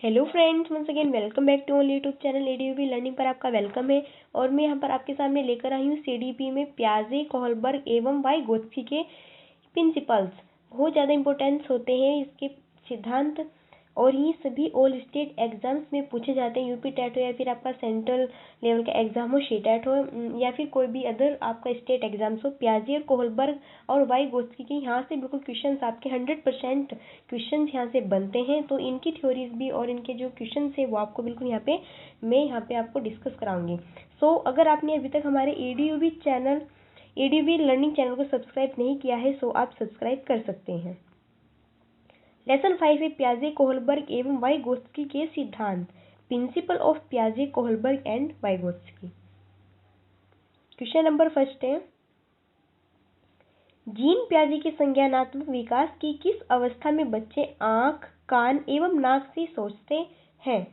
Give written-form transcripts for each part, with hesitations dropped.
Hello friends, once again welcome back to YouTube channel ADUB learning पर आपका welcome है। और मैं यहाँ पर आपके सामने लेकर आई हूँ सीडीपी में पियाजे, कोहलबर्ग एवं वाइगोत्स्की के प्रिंसिपल्स। बहुत ज़्यादा इंपॉर्टेंस होते हैं इसके सिद्धांत, और ये सभी ऑल स्टेट एग्जाम्स में पूछे जाते हैं। यूपी टेट हो या फिर आपका सेंट्रल लेवल का एग्जाम हो, टेट हो, या फिर कोई भी अदर आपका स्टेट एग्जाम्स हो, पियाजे और कोहलबर्ग और वाइगोत्स्की के यहाँ से बिल्कुल क्वेश्चंस आपके 100% क्वेश्चंस यहाँ से बनते हैं। तो इनकी थ्योरीज भी और इनके जो क्वेश्चंस है वो आपको बिल्कुल मैं यहाँ पे आपको डिस्कस कराऊंगी। अगर आपने अभी तक हमारे एडीयूबी चैनल, एडीयूबी लर्निंग चैनल को सब्सक्राइब नहीं किया है आप सब्सक्राइब कर सकते हैं। लेसन 5 है पियाजे, कोहलबर्ग एवं वाइगोत्स्की के सिद्धांत, प्रिंसिपल ऑफ पियाजे, Kohlberg and Vygotsky. Question number first है, जीन पियाजे के संज्ञानात्मक विकास की किस अवस्था में बच्चे आंख, कान एवं नाक से सोचते हैं?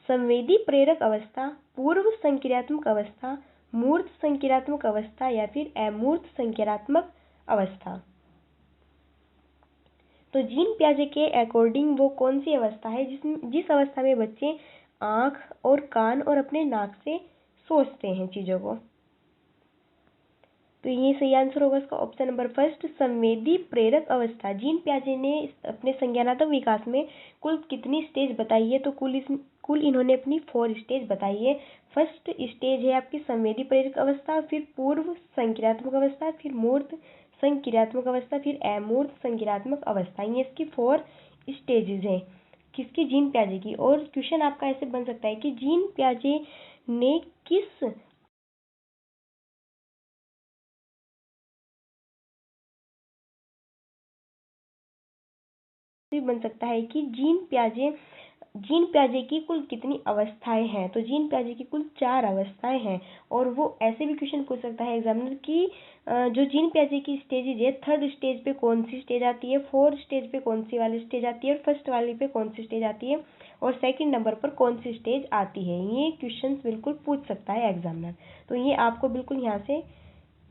संवेदी प्रेरक अवस्था, पूर्व संक्रियात्मक अवस्था, मूर्त संक्रियात्मक अवस्था या फिर अमूर्त संक्रियात्मक अवस्था। तो जीन पियाजे के अकॉर्डिंग वो कौन सी अवस्था है जिस अवस्था में बच्चे आंख और कान और अपने नाक से सोचते हैं चीजों को? तो ये सही आंसर होगा इसका ऑप्शन नंबर फर्स्ट, संवेदी प्रेरक अवस्था। जीन पियाजे ने अपने संज्ञानात्मक विकास में कुल कितनी स्टेज बताई है? तो कुल इन्होंने अपनी 4 स्टेज बताई है। फर्स्ट स्टेज है आपकी संवेदी प्रेरक अवस्था, फिर पूर्व संक्रियात्मक अवस्था, फिर मूर्त संक्रियात्मक अवस्था, फिर अमूर्त संक्रियात्मक अवस्था। ये इसकी 4 स्टेजेस हैं किसकी? जीन पियाजे की। और क्वेश्चन आपका ऐसे बन सकता है कि जीन पियाजे ने किस बन सकता है कि जीन पियाजे की कुल कितनी अवस्थाएं हैं? तो जीन पियाजे की कुल 4 अवस्थाएं हैं। और वो ऐसे भी क्वेश्चन पूछ सकता है एग्जामिनर की जो जीन पियाजे की स्टेजेज है, थर्ड स्टेज पे कौन सी स्टेज आती है, फोर्थ स्टेज पे कौन सी वाली स्टेज आती है, और फर्स्ट वाली पे कौन सी स्टेज आती है, और सेकंड नंबर पर कौन सी स्टेज आती है। ये क्वेश्चन बिल्कुल पूछ सकता है एग्जामिनर। तो ये आपको बिल्कुल यहाँ से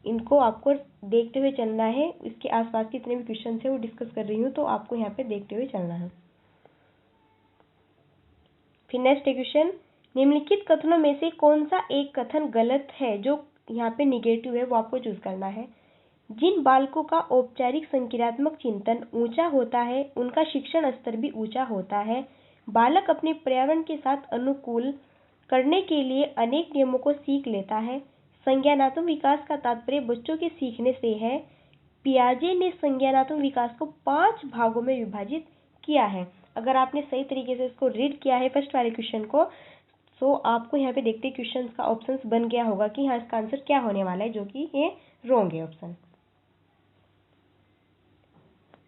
इनको आपको देखते हुए चलना है। इसके आसपास के जितने भी क्वेश्चन है वो डिस्कस कर रही हूँ, तो आपको यहाँ पे देखते हुए चलना है। फिर नेक्स्ट क्वेश्चन, निम्नलिखित कथनों में से कौन सा एक कथन गलत है? जो यहाँ पे निगेटिव है वो आपको चूज करना है। जिन बालकों का औपचारिक संक्रियात्मक चिंतन ऊंचा होता है उनका शिक्षण स्तर भी ऊंचा होता है। बालक अपने पर्यावरण के साथ अनुकूल करने के लिए अनेक नियमों को सीख लेता है। संज्ञानात्मक विकास का तात्पर्य बच्चों के सीखने से है। पियाजे ने संज्ञानात्मक विकास को 5 भागों में विभाजित किया है। अगर आपने सही तरीके से इसको रीड किया है फर्स्ट वाले क्वेश्चन को, तो आपको यहाँ पे देखते क्वेश्चन का ऑप्शन बन गया होगा कि हाँ इसका आंसर क्या होने वाला है, जो कि ये रॉन्ग है ऑप्शन।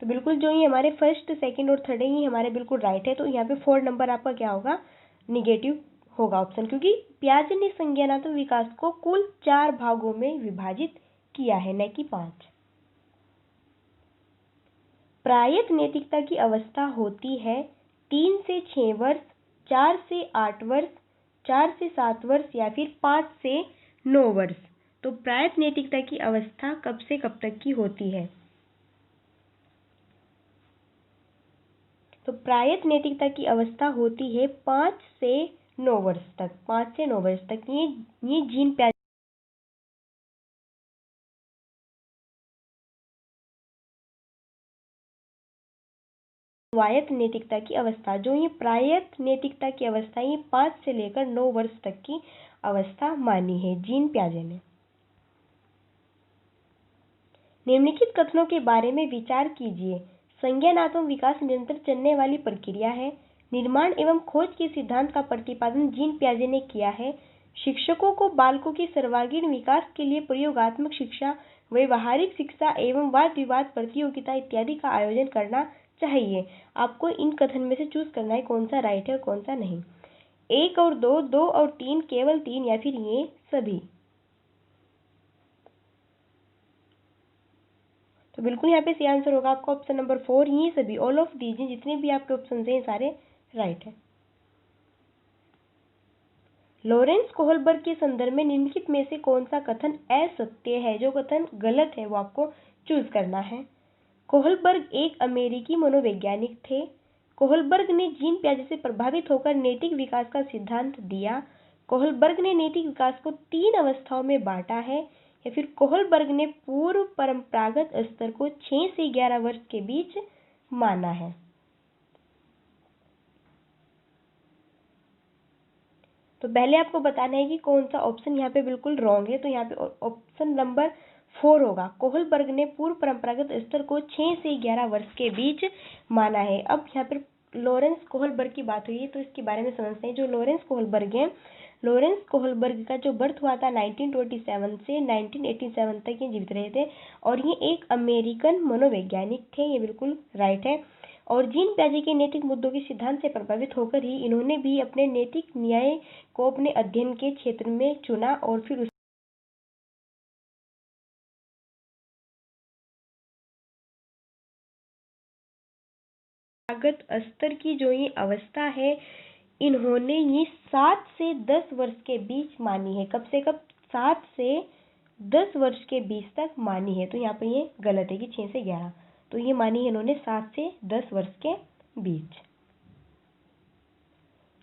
तो बिल्कुल जो ये हमारे फर्स्ट, सेकंड और थर्ड है ये हमारे बिल्कुल राइट है। तो यहाँ पे 4 नंबर आपका क्या होगा? निगेटिव होगा ऑप्शन, क्योंकि पियाजे ने संज्ञानात्मक विकास को कुल 4 भागों में विभाजित किया है, न कि 5। प्रायत नैतिकता की अवस्था होती है 3 से 6 वर्ष, 4 से 8 वर्ष, 4 से 7 वर्ष या फिर 5 से 9 वर्ष। तो प्रायत नैतिकता की अवस्था कब से कब तक की होती है? तो प्रायत नैतिकता की अवस्था होती है 5 से 9 वर्ष तक। 5 से 9 वर्ष तक ये जीन पियाजे स्वायत्त नैतिकता की अवस्था, जो ये प्रायत नैतिकता की अवस्था ये 5 से लेकर 9 वर्ष तक की अवस्था मानी है जीन पियाजे ने। निम्नलिखित कथनों के बारे में विचार कीजिए। संज्ञानात्मक विकास निरंतर चलने वाली प्रक्रिया है। निर्माण एवं खोज के सिद्धांत का प्रतिपादन जीन पियाजे ने किया है। शिक्षकों को बालकों के सर्वांगीण विकास के लिए प्रयोगात्मक शिक्षा, व्यवहारिक शिक्षा एवं वाद विवाद प्रतियोगिता इत्यादि का आयोजन करना चाहिए। आपको इन कथन में से चूज करना है कौन सा राइट है और कौन सा नहीं। 1 और 2, 2 और 3, केवल 3 या फिर ये सभी। तो बिल्कुल यहाँ पे सही आंसर होगा आपका ऑप्शन नंबर 4, ये सभी, ऑल ऑफ दीज, जितने भी आपके ऑप्शन हैं सारे राइट है। लॉरेंस कोहलबर्ग के संदर्भ में निम्नलिखित में से कौन सा कथन असत्य है? जो कथन गलत है वो आपको चूज करना है। कोहलबर्ग एक अमेरिकी मनोवैज्ञानिक थे। कोहलबर्ग ने जीन पियाजे से प्रभावित होकर नैतिक विकास का सिद्धांत दिया। कोहलबर्ग ने नैतिक विकास को 3 अवस्थाओं में बांटा है, या फिर कोहलबर्ग ने पूर्व परंपरागत स्तर को 6 से 11 वर्ष के बीच माना है। तो पहले आपको बताना है कि कौन सा ऑप्शन यहाँ पे बिल्कुल रॉन्ग है। तो यहाँ पे ऑप्शन नंबर 4 होगा, कोहलबर्ग ने पूर्व परंपरागत स्तर को 6 से 11 वर्ष के बीच माना है। अब यहाँ पर लॉरेंस कोहलबर्ग की बात हुई है, तो इसके बारे में समझते हैं। जो लॉरेंस कोहलबर्ग है, लॉरेंस कोहलबर्ग का जो बर्थ हुआ था 1927 से 1987 तक ये जीवित रहे थे, और ये एक अमेरिकन मनोवैज्ञानिक थे। ये बिल्कुल राइट है। और जीन पियाजे के नैतिक मुद्दों के सिद्धांत से प्रभावित होकर ही इन्होंने भी अपने नैतिक न्याय को अपने अध्ययन के क्षेत्र में चुना, और फिर उस परंपरागत स्तर की जो ये अवस्था है, इन्होंने ये 7 से 10 वर्ष के बीच मानी है। कब से कब? 7 से 10 वर्ष के बीच तक मानी है। तो यहाँ पर ये गलत है कि 6 से 11। तो ये मानी है इन्होंने 7 से 10 वर्ष के बीच।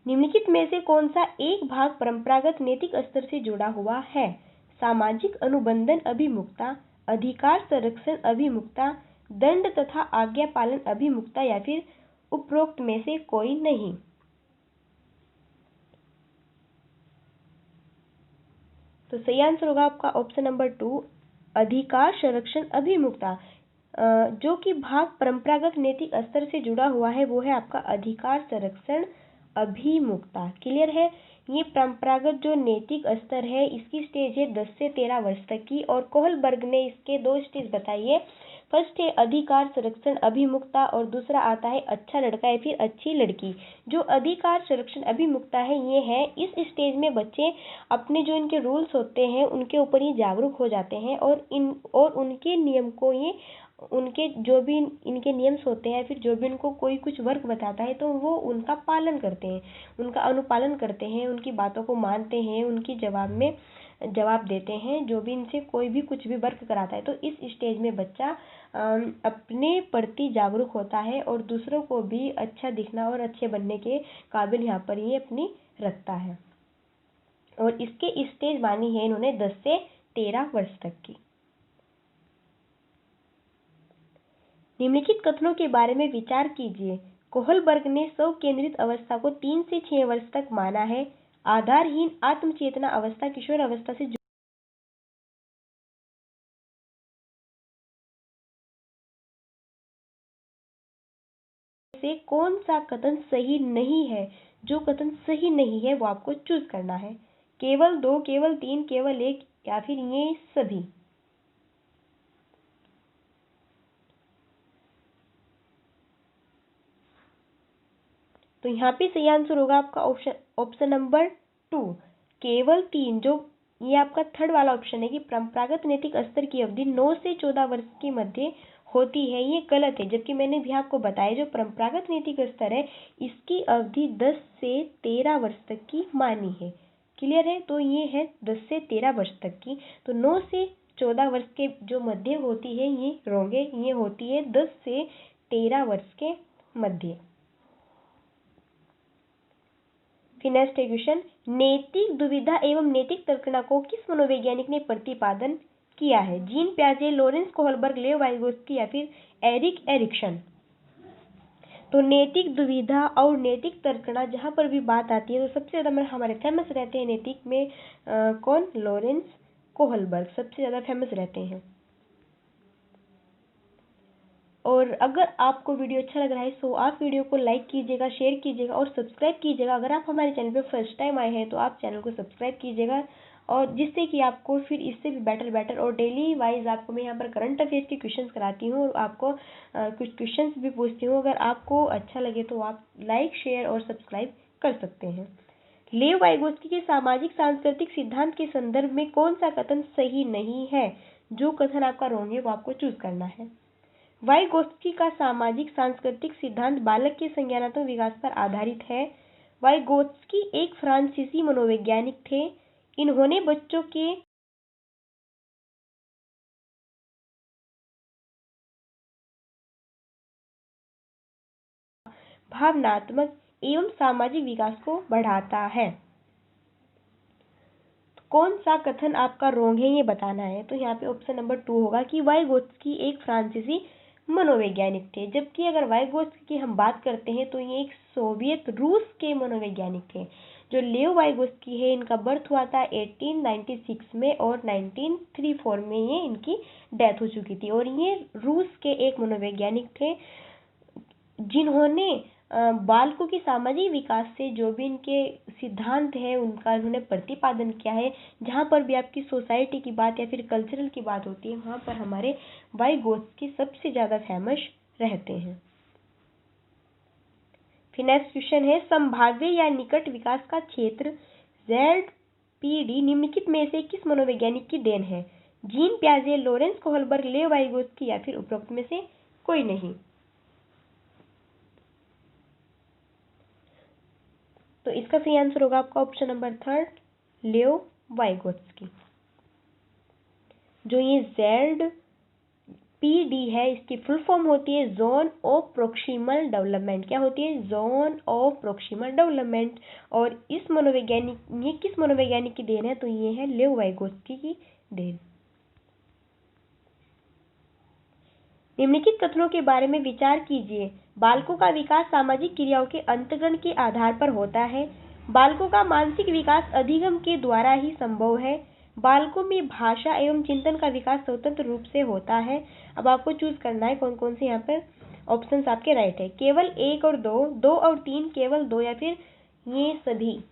निम्नलिखित में से कौन सा एक भाग परंपरागत नैतिक स्तर से जुड़ा हुआ है? सामाजिक अनुबंधन अभिमुखता, अधिकार संरक्षण अभिमुखता, दंड तथा आज्ञा पालन अभिमुखता, या फिर उपरोक्त में से कोई नहीं। तो सही आंसर होगा आपका ऑप्शन नंबर 2, अधिकार संरक्षण अभिमुखता। जो कि भाग परंपरागत नैतिक स्तर से जुड़ा हुआ है वो है आपका अधिकार संरक्षण अभिमुखता। क्लियर है? ये परंपरागत जो नैतिक स्तर है, इसकी स्टेज है 10 से 13 वर्ष तक की, और कोहलबर्ग ने इसके 2 स्टेज बताई है। फर्स्ट है अधिकार संरक्षण अभिमुखता, और दूसरा आता है अच्छा लड़का या फिर अच्छी लड़की। जो अधिकार संरक्षण अभिमुखता है, ये है इस स्टेज में बच्चे अपने जो इनके रूल्स होते हैं उनके ऊपर ये जागरूक हो जाते हैं, और उनके नियम को ये उनके जो भी इनके नियम्स होते हैं, फिर जो भी उनको कोई कुछ वर्क बताता है तो वो उनका पालन करते हैं, उनका अनुपालन करते हैं, उनकी बातों को मानते हैं, उनकी जवाब में जवाब देते हैं जो भी इनसे कोई भी कुछ भी वर्क कराता है। तो इस स्टेज में बच्चा अपने प्रति जागरूक होता है, और दूसरों को भी अच्छा दिखना और अच्छे बनने के काबिल यहाँ पर ये अपनी रखता है। और इसके स्टेज मानी है इन्होंने 10 से 13 वर्ष तक की। निम्नलिखित कथनों के बारे में विचार कीजिए। कोहलबर्ग ने स्व केंद्रित अवस्था को 3 से 6 वर्ष तक माना है। आधारहीन आत्मचेतना अवस्था किशोर अवस्था से कौन सा कथन सही नहीं है? जो कथन सही नहीं है वो आपको चूज करना है। केवल 2, केवल 3, केवल 1, या फिर ये सभी। तो यहाँ पे सही आंसर होगा आपका ऑप्शन नंबर 2, केवल 3। जो ये आपका थर्ड वाला ऑप्शन है कि परंपरागत नैतिक स्तर की अवधि 9 से 14 वर्ष के मध्य होती है, ये गलत है। जबकि मैंने भी आपको बताया जो परंपरागत नैतिक स्तर है इसकी अवधि 10 से 13 वर्ष तक की मानी है। क्लियर है? तो ये है 10 से 13 वर्ष तक की। तो 9 से 14 वर्ष के जो मध्य होती है ये रॉन्ग है, ये होती है 10 से 13 वर्ष के मध्य। फिर नेक्स्ट क्वेश्चन, नैतिक दुविधा एवं नैतिक तर्कणा को किस मनोवैज्ञानिक ने प्रतिपादन किया है? जीन पियाजे, लॉरेंस कोहलबर्ग, लेव वाइगोत्स्की, या फिर एरिक एरिक्सन। तो नैतिक दुविधा और नैतिक तर्कणा जहाँ पर भी बात आती है तो सबसे ज्यादा हमारे फेमस रहते हैं नैतिक में कौन? लॉरेंस कोहलबर्ग सबसे ज्यादा फेमस रहते हैं। और अगर आपको वीडियो अच्छा लग रहा है तो आप वीडियो को लाइक कीजिएगा, शेयर कीजिएगा और सब्सक्राइब कीजिएगा। अगर आप हमारे चैनल पे फर्स्ट टाइम आए हैं तो आप चैनल को सब्सक्राइब कीजिएगा, और जिससे कि आपको फिर इससे भी बेटर और डेली वाइज आपको मैं यहाँ पर करंट अफेयर्स के क्वेश्चंस कराती हूँ, और आपको कुछ क्वेश्चंस भी पूछती हूँ। अगर आपको अच्छा लगे तो आप लाइक, शेयर और सब्सक्राइब कर सकते हैं। लेव वाइगोत्स्की के सामाजिक सांस्कृतिक सिद्धांत के संदर्भ में कौन सा कथन सही नहीं है? जो कथन आपका रॉन्ग है वो आपको चूज करना है। वाइगोत्स्की का सामाजिक सांस्कृतिक सिद्धांत बालक के संज्ञानात्मक विकास पर आधारित है। वाइगोत्स्की एक फ्रांसीसी मनोवैज्ञानिक थे। इन्होंने बच्चों के भावनात्मक एवं सामाजिक विकास को बढ़ाता है। कौन सा कथन आपका रॉन्ग है ये बताना है। तो यहाँ पे ऑप्शन नंबर 2 होगा कि वाइगोत्स्की एक फ्रांसीसी मनोवैज्ञानिक थे, जबकि अगर वाइगोत्स्की की हम बात करते हैं तो ये एक सोवियत रूस के मनोवैज्ञानिक थे। जो लेव वाइगोत्स्की है इनका बर्थ हुआ था 1896 में और 1934 में ये इनकी डेथ हो चुकी थी। और ये रूस के एक मनोवैज्ञानिक थे जिन्होंने बालकों की सामाजिक विकास से जो भी इनके सिद्धांत है उनका उन्होंने प्रतिपादन किया है। जहाँ पर भी आपकी सोसाइटी की बात या फिर कल्चरल की बात होती है वहाँ पर हमारे वाइगोत्स्की सबसे ज़्यादा फेमस रहते हैं। फिर नेक्स्ट क्वेश्चन है, संभाव्य या निकट विकास का क्षेत्र ZPD निम्नलिखित में से किस मनोवैज्ञानिक की देन है? जीन पियाजे, लॉरेंस कोहलबर्ग, लेव वाइगोत्स्की या फिर उपरोक्त में से कोई नहीं। तो इसका सही आंसर होगा आपका ऑप्शन नंबर 3 लेव वाइगोत्स्की। जो ये ZPD है इसकी फुल फॉर्म होती है जोन ऑफ प्रोक्सिमल डेवलपमेंट। क्या होती है? Zone of proximal development. और इस मनोवैज्ञानिक ये किस मनोवैज्ञानिक की देन है? तो ये है लेव वाइगोत्स्की की देन। निम्नलिखित कथनों के बारे में विचार कीजिए। बालकों का विकास सामाजिक क्रियाओं के अंतर्ग्रहण के आधार पर होता है। बालकों का मानसिक विकास अधिगम के द्वारा ही संभव है। बालकों में भाषा एवं चिंतन का विकास स्वतंत्र रूप से होता है। अब आपको चूज करना है कौन कौन से यहाँ पर ऑप्शंस आपके राइट है। केवल 1 और 2, 2 और 3, केवल 2 या फिर ये सभी।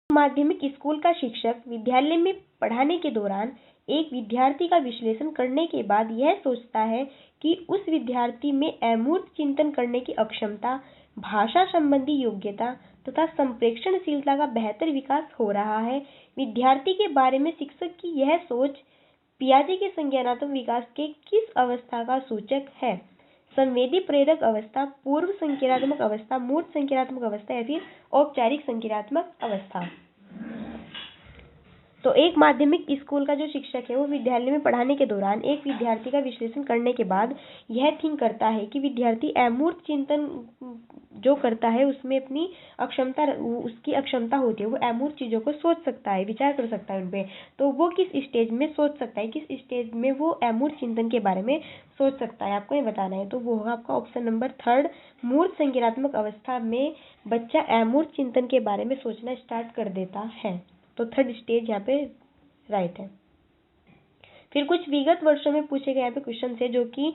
माध्यमिक स्कूल का शिक्षक विद्यालय में पढ़ाने के दौरान एक विद्यार्थी का विश्लेषण करने के बाद यह सोचता है कि उस विद्यार्थी में अमूर्त चिंतन करने की अक्षमता, भाषा संबंधी योग्यता तथा संप्रेषणशीलता का बेहतर विकास हो रहा है। विद्यार्थी के बारे में शिक्षक की यह सोच पियाजे के संज्ञानात्मक विकास के किस अवस्था का सूचक है? संवेदी प्रेरक अवस्था, पूर्व संज्ञानात्मक अवस्था, मूर्त संज्ञानात्मक अवस्था या फिर औपचारिक संज्ञानात्मक अवस्था। तो एक माध्यमिक स्कूल का जो शिक्षक है वो विद्यालय में पढ़ाने के दौरान एक विद्यार्थी का विश्लेषण करने के बाद यह थिंक करता है कि विद्यार्थी अमूर्त चिंतन जो करता है उसमें अपनी अक्षमता उसकी अक्षमता होती है, वो अमूर्त चीज़ों को सोच सकता है, विचार कर सकता है उन पर। तो वो किस स्टेज में सोच सकता है, किस स्टेज में वो अमूर्त चिंतन के बारे में सोच सकता है, आपको ये बताना है। तो वो होगा आपका ऑप्शन नंबर 3 मूर्त संज्ञानात्मक अवस्था में बच्चा अमूर्त चिंतन के बारे में सोचना स्टार्ट कर देता है। तो 3rd स्टेज यहाँ पे राइट है। फिर कुछ विगत वर्षों में पूछे गए यहाँ पे क्वेश्चन है जो कि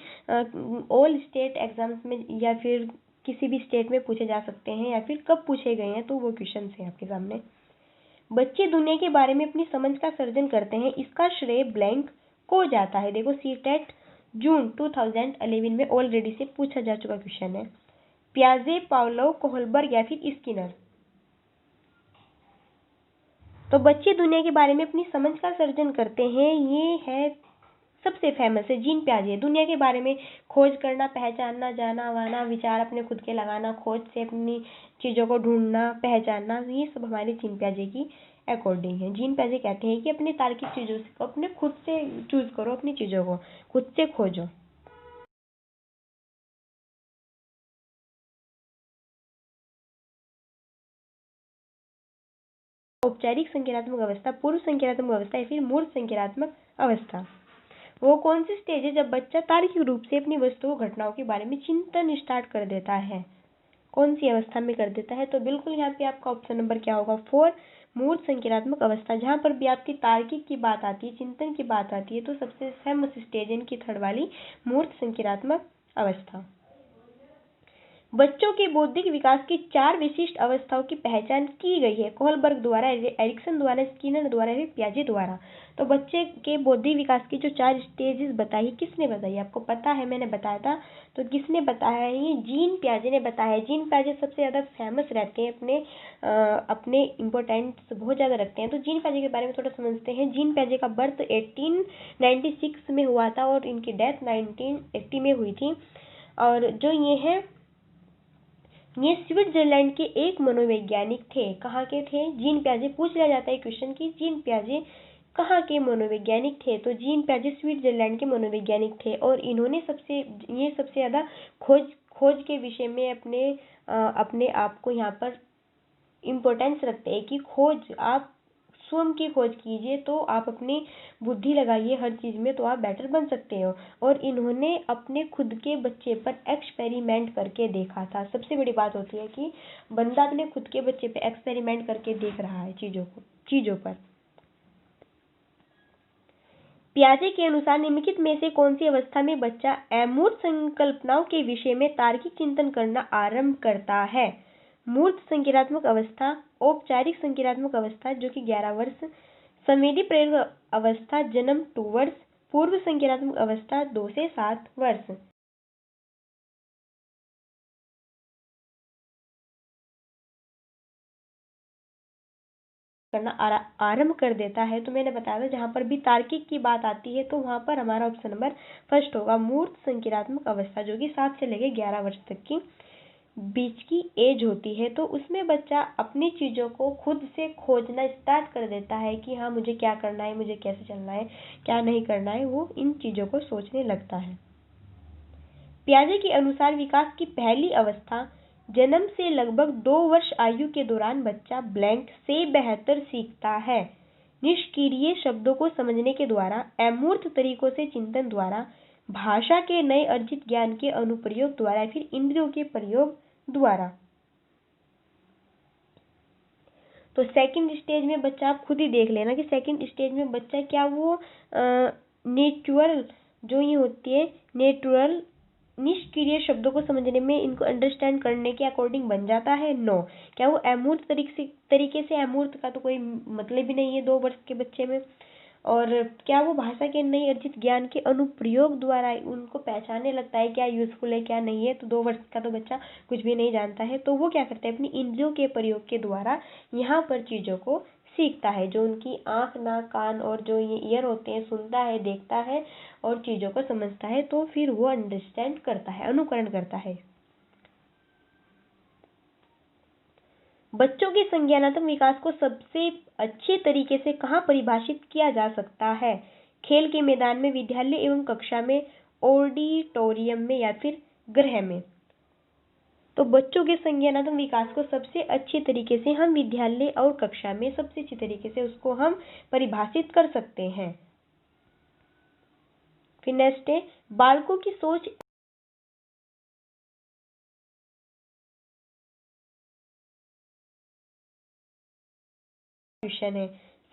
ऑल स्टेट एग्जाम्स में या फिर किसी भी स्टेट में पूछे जा सकते हैं या फिर कब पूछे गए हैं, तो वो क्वेश्चन है आपके सामने। बच्चे दुनिया के बारे में अपनी समझ का सर्जन करते हैं, इसका श्रेय ब्लैंक को जाता है। देखो सीटेट जून 2011 में ऑलरेडी से पूछा जा चुका क्वेश्चन है। पियाजे, पावलोव, कोहलबर्ग या फिर स्किनर। तो बच्चे दुनिया के बारे में अपनी समझ का सर्जन करते हैं, ये है सबसे फेमस है जीन पियाजे। दुनिया के बारे में खोज करना, पहचानना, जाना वाना, विचार अपने खुद के लगाना, खोज से अपनी चीज़ों को ढूंढना, पहचानना, ये सब हमारे जीन पियाजे की अकॉर्डिंग है। जीन पियाजे कहते हैं कि अपनी तार्किक चीज़ों से अपने खुद से चूज करो, अपनी चीज़ों को खुद से खोजो। औपचारिक संज्ञानात्मक अवस्था, पूर्व संज्ञानात्मक अवस्था या फिर मूर्त संज्ञानात्मक अवस्था। वो कौन सी स्टेज है जब बच्चा तार्किक रूप से अपनी वस्तुओं घटनाओं के बारे में चिंतन स्टार्ट कर देता है? कौन सी अवस्था में कर देता है? तो बिल्कुल यहाँ पे आपका ऑप्शन नंबर क्या होगा 4 मूर्त संज्ञानात्मक अवस्था। जहाँ पर भी आपकी तार्किक की बात आती है, चिंतन की बात आती है, तो सबसे फेमस स्टेज इनकी 3rd वाली मूर्त संज्ञानात्मक अवस्था। बच्चों के बौद्धिक विकास की 4 विशिष्ट अवस्थाओं की पहचान की गई है, कोहलबर्ग द्वारा, एरिक्सन द्वारा, स्किनर द्वारा, पियाजे द्वारा। तो बच्चे के बौद्धिक विकास की जो 4 स्टेजेस बताई, किसने बताई? आपको पता है, मैंने बताया था। तो किसने बताया है? ये जीन पियाजे ने बताया है। जीन पियाजे सबसे ज़्यादा फेमस रहते हैं, अपने इम्पोर्टेंस बहुत ज़्यादा रखते हैं। तो जीन पियाजे के बारे में थोड़ा समझते हैं। जीन पियाजे का बर्थ 1896 में हुआ था और इनकी डेथ 1980 में हुई थी। और जो ये है ये स्विट्जरलैंड के एक मनोवैज्ञानिक थे। कहाँ के थे? जीन पियाजे। पूछ लिया जाता है क्वेश्चन की जीन पियाजे कहाँ के मनोवैज्ञानिक थे, तो जीन पियाजे स्विट्जरलैंड के मनोवैज्ञानिक थे और इन्होंने सबसे ज़्यादा खोज के विषय में अपने आप को यहाँ पर इम्पोर्टेंस रखते हैं कि खोज, आप स्वयं की खोज कीजिए तो आप अपनी बुद्धि लगाइए हर चीज़ में तो आप बेटर बन सकते हो। और इन्होंने अपने खुद के बच्चे पर एक्सपेरिमेंट करके देखा था। सबसे बड़ी बात होती है कि बंदा अपने खुद के बच्चे पे एक्सपेरिमेंट करके देख रहा है चीज़ों पर। पियाजे के अनुसार निम्नलिखित में से कौन सी अवस्था में बच्चा अमूर्त संकल्पनाओं के विषय में तार्किक चिंतन करना आरंभ करता है? मूर्त संज्ञानात्मक अवस्था, औपचारिक संज्ञानात्मक अवस्था जो कि 11 वर्ष, संवेदी प्रेरक अवस्था जन्म 2 वर्ष, पूर्व संज्ञानात्मक अवस्था 2 से 7 वर्ष करना आरंभ कर देता है। तो मैंने बताया था जहाँ पर भी तार्किक की बात आती है तो वहाँ पर हमारा ऑप्शन नंबर फर्स्ट होगा, मूर्त संज्ञानात्मक अवस्था जो कि 7 से लेकर 11 वर्ष तक की बीच की एज होती है। तो उसमें बच्चा अपनी चीज़ों को खुद से खोजना स्टार्ट कर देता है कि हाँ मुझे क्या करना है, मुझे कैसे चलना है, क्या नहीं करना है, वो इन चीज़ों को सोचने लगता है। पियाजे के अनुसार विकास की पहली अवस्था जन्म से लगभग 2 वर्ष आयु के दौरान बच्चा ब्लैंक से बेहतर सीखता है। निष्क्रिय शब्दों को समझने के द्वारा, अमूर्त तरीकों से चिंतन द्वारा, भाषा के नए अर्जित ज्ञान के अनुप्रयोग द्वारा या फिर इंद्रियों के प्रयोग द्वारा। तो सेकंड स्टेज में बच्चा, आप खुद ही देख लेना कि सेकंड स्टेज में बच्चा क्या वो नेचुरल जो ये होती है नेचुरल निष्क्रिय शब्दों को समझने में, इनको अंडरस्टैंड करने के अकॉर्डिंग बन जाता है? नो। क्या वो अमूर्त तरीके से अमूर्त का तो कोई मतलब ही नहीं है 2 वर्ष के बच्चे में। और क्या वो भाषा के नई अर्जित ज्ञान के अनुप्रयोग द्वारा उनको पहचानने लगता है क्या यूजफुल है क्या नहीं है? तो 2 वर्ष का तो बच्चा कुछ भी नहीं जानता है। तो वो क्या करता है, अपनी इंद्रियों के प्रयोग के द्वारा यहाँ पर चीज़ों को सीखता है। जो उनकी आँख, नाक, कान और जो ये ईयर होते हैं, सुनता है, देखता है और चीज़ों को समझता है, तो फिर वो अंडरस्टैंड करता है, अनुकरण करता है। बच्चों के संज्ञानात्मक विकास को सबसे अच्छे तरीके से कहाँ परिभाषित किया जा सकता है? खेल के मैदान में, विद्यालय एवं कक्षा में, ऑडिटोरियम में या फिर गृह में? तो बच्चों के संज्ञानात्मक विकास को सबसे अच्छे तरीके से हम विद्यालय और कक्षा में सबसे अच्छी तरीके से उसको हम परिभाषित कर सकते हैं। फिर नेक्स्ट है, बालकों की सोच है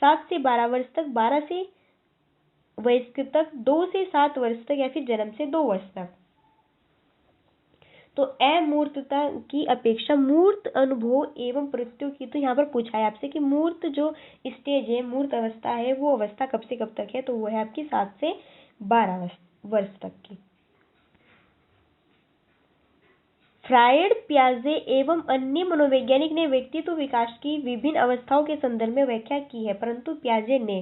7 से 12 वर्ष तक, 12 से वयस्क तक, 2 से 7 वर्ष तक या फिर जन्म से 2 वर्ष तक। तो अमूर्तता की अपेक्षा मूर्त अनुभव एवं प्रत्ययों की, तो यहाँ पर पूछा है आपसे कि मूर्त जो स्टेज है, मूर्त अवस्था है, वो अवस्था कब से कब तक है? तो वो है आपकी 7 से 12 वर्ष तक की। फ्रायड, पियाजे एवं अन्य मनोवैज्ञानिक ने व्यक्तित्व विकास की विभिन्न अवस्थाओं के संदर्भ में व्याख्या की है, परंतु पियाजे ने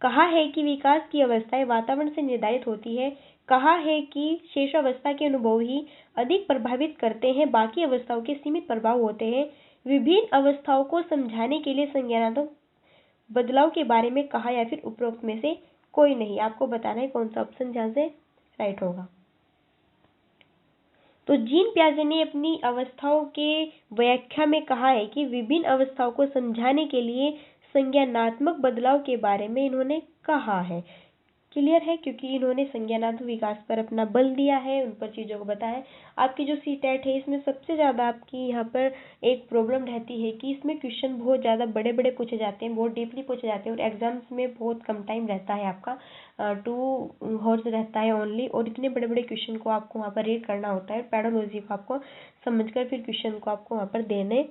कहा है कि विकास की अवस्थाएं वातावरण से निर्धारित होती है। कहा है कि शेषावस्था के अनुभव ही अधिक प्रभावित करते हैं, बाकी अवस्थाओं के सीमित प्रभाव होते हैं। विभिन्न अवस्थाओं को समझाने के लिए संज्ञानात्मक बदलाव के बारे में कहा या फिर उपरोक्त में से कोई नहीं? आपको बताना है कौन सा ऑप्शन जहाँ से राइट होगा। तो जीन पियाजे ने अपनी अवस्थाओं के व्याख्या में कहा है कि विभिन्न अवस्थाओं को समझाने के लिए संज्ञानात्मक बदलाव के बारे में इन्होंने कहा है। क्लियर है, क्योंकि इन्होंने संज्ञानात्मक विकास पर अपना बल दिया है, उन पर चीज़ों को बताया है। आपकी जो सीटेट है इसमें सबसे ज़्यादा आपकी यहाँ पर एक प्रॉब्लम रहती है कि इसमें क्वेश्चन बहुत ज़्यादा बड़े बड़े पूछे जाते हैं, बहुत डीपली पूछे जाते हैं और एग्जाम्स में बहुत कम टाइम रहता है आपका, 2 हॉर्स रहता है ओनली, और इतने बड़े बड़े क्वेश्चन को आपको वहाँ पर रीड करना होता है। पैडोलॉजी को आपको समझकर फिर क्वेश्चन को आपको वहाँ पर देने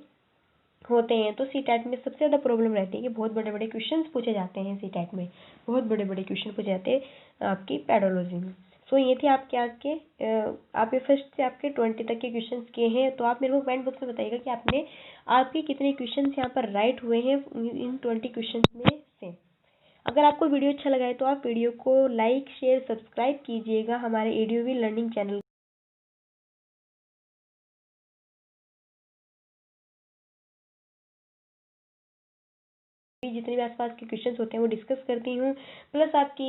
होते हैं। तो सीटेट में सबसे ज़्यादा प्रॉब्लम रहती है कि बहुत बड़े बड़े क्वेश्चंस पूछे जाते हैं सीटेट में, बहुत बड़े बड़े क्वेश्चन पूछे जाते हैं आपकी पैडोलॉजी में। सो ये थे आपके आज के आपके फर्स्ट से आपके 20 तक के क्वेश्चंस किए हैं। तो आप मेरे को कमेंट बॉक्स में बताइएगा कि आपके कितने क्वेश्चंस यहाँ पर राइट हुए हैं इन 20 क्वेश्चंस में से। अगर आपको वीडियो अच्छा लगा है तो आप वीडियो को लाइक, शेयर, सब्सक्राइब कीजिएगा हमारे एडीओवी लर्निंग चैनल जितने भी आसपास के क्वेश्चंस होते हैं वो डिस्कस करती हूँ। प्लस आपकी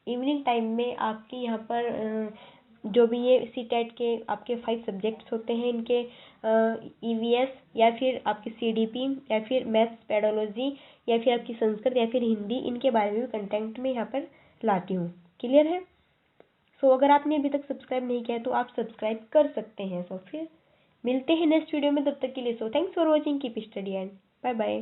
इवनिंग टाइम में आपकी यहाँ पर जो भी ये CTET के आपके 5 सब्जेक्ट्स होते हैं, इनके EVS या फिर आपकी CDP या फिर मैथ्स पेडोलॉजी या फिर आपकी संस्कृत या फिर हिंदी, इनके बारे में भी कंटेंट में यहाँ पर लाती हूँ। क्लियर है? सो अगर आपने अभी तक सब्सक्राइब नहीं किया है तो आप सब्सक्राइब कर सकते हैं। सो फिर मिलते हैं नेक्स्ट वीडियो में, तब तक के लिए so thanks for watching, keep study and bye bye.